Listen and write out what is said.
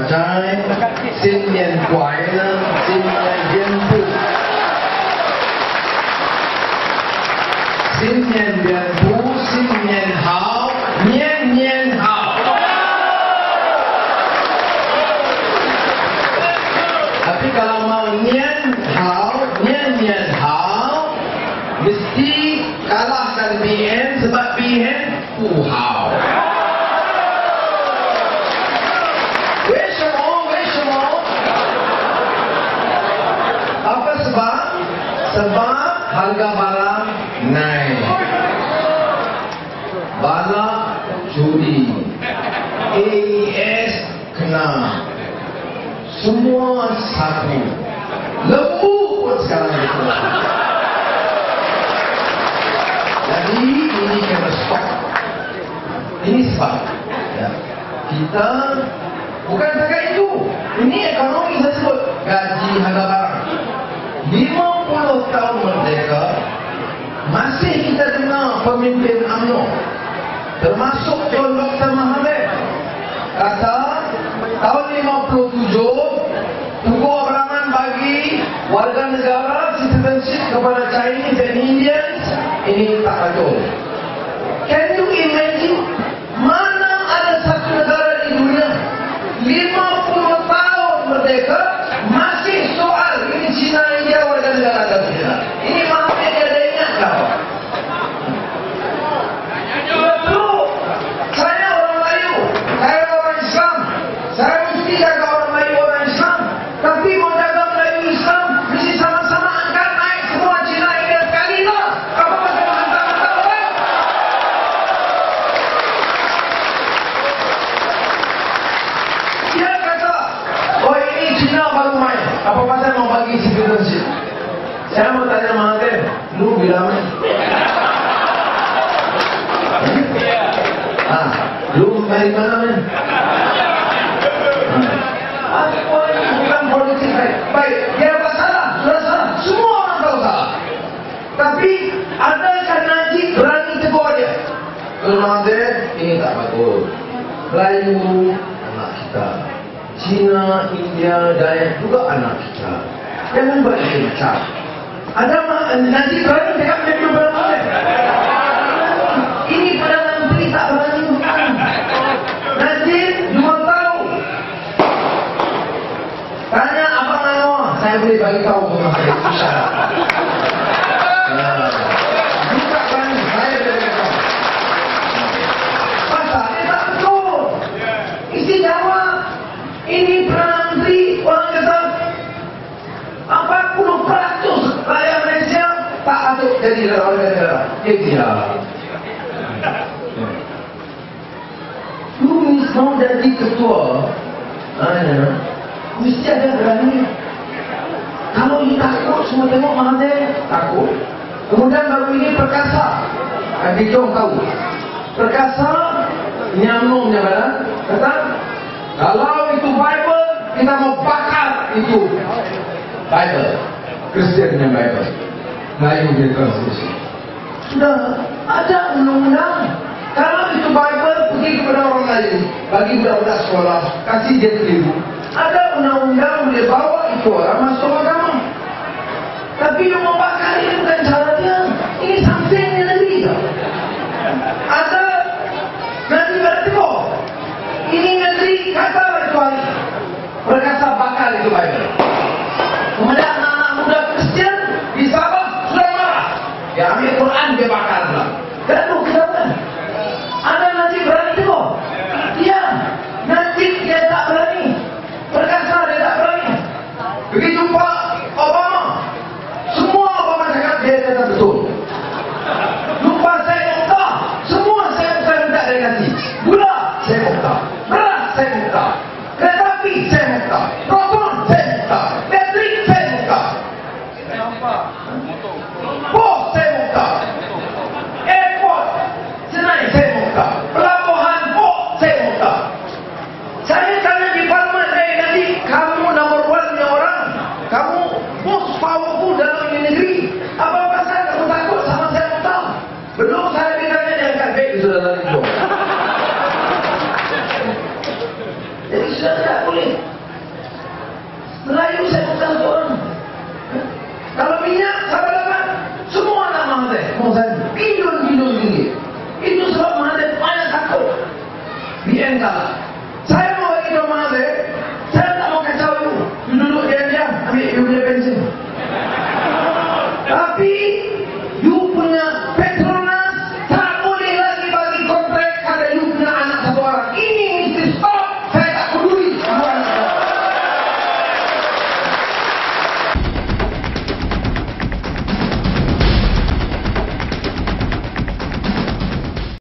在新年快乐，新年幸福，新年幸福，新年好，年年好。Tapi kalau mau nian hao, nian hao, mesti kalahkan BN sebab BN ku hao. Apa sebab? Sebab harga barang naik. Balak judi, AES kena. Semua satu. Lembu pun sekarang itu. Jadi ini kena stop. Ini sebab ya, kita bukan saja itu. Ini ekonomi saya sebut gaji harga barang. 50 tahun merdeka masih kita dengar pemimpin UMNO termasuk John Dr. Mahathir kata tahun 57 Tunku Abang bagi warga negara citizenship kepada Chinese and Indians, ini tak betul. Can you imagine, mana ada satu negara di dunia 50 tahun merdeka masih soal ini Cina India warga negara atau tidak. Ini Mahathir dia ada ingat kau. Betul. Saya orang Melayu, saya orang Islam, saya mesti jaga orang Melayu orang Islam. Tapi mau jaga Melayu Islam mesti sama-sama angkat naik semua Cina India sekali lah. Apa pasal hantar-hantar orang? Dia kata, oh ini Cina baru main. Apa pasal mau bagi citizenship? Saya mau tanya Mahathir, lu bilang lu dari mana men? Apa ini bukan politik baik? Baik, dia apa salah? Sudah salah. Semua orang tahu salah. Tapi adakah Najib berani tegur dia? Kalau Mahathir, ini tak bagus. Melayu anak kita, Cina, India, Dayak juga anak kita. Jangan berkecam. Ada Najib berani cakap dia berani. Ini Perdana Menteri tak berani bukan. Najib 2 tahun. Tanya Abang Anwar, saya boleh bagi tahu ke Mahathir. Susah. Bukan berani, saya boleh bagi tahu. Pasal dia tak betul. Isi jawab. Ini Perdana Menteri orang kata 40% rakyat Malaysia tak patut jadi warga negara. Dia lu mau jadi ketua, mesti ada berani. Kalau you takut, semua tengok Mahathir takut. Kemudian baru ini Perkasa, Adi Jong tahu. Perkasa nyamuk punya badan, kata kalau itu Bible, kita mau bakar itu Bible, Kristian punya Bible, Melayu punya konstitusi. Sudah ada undang-undang. Kalau itu Bible pergi kepada orang lain, bagi budak-budak sekolah, kasih dia keliru. Ada undang-undang boleh bawa itu orang masuk agama. Tapi yang membakar ini bukan cara dia. Ini sampingnya negeri. Ada nanti bertegur. Ini negeri kata bertuari. Berkata bakar itu Bible. Kemudian anak-anak muda Kristian di Sabah sudah marah. Dia ambil Quran dia bakar pula. Gaduh kenapa? Ada Najib berani tegur? Ya, Najib dia tak berani. Perkasa dia tak berani. Begitu Pak Obama, semua Obama cakap dia Jadi sudah tidak boleh. Melayu saya bukan satu orang. Kalau minyak, sahabat apa? Semua anak Mahathir mau saya billion tinggi. Itu sebab Mahathir banyak takut. BN kalah. Saya mau bagi tahu Mahathir, saya tak mau kacau you. You duduk diam-diam, ambil you punya pension. Tapi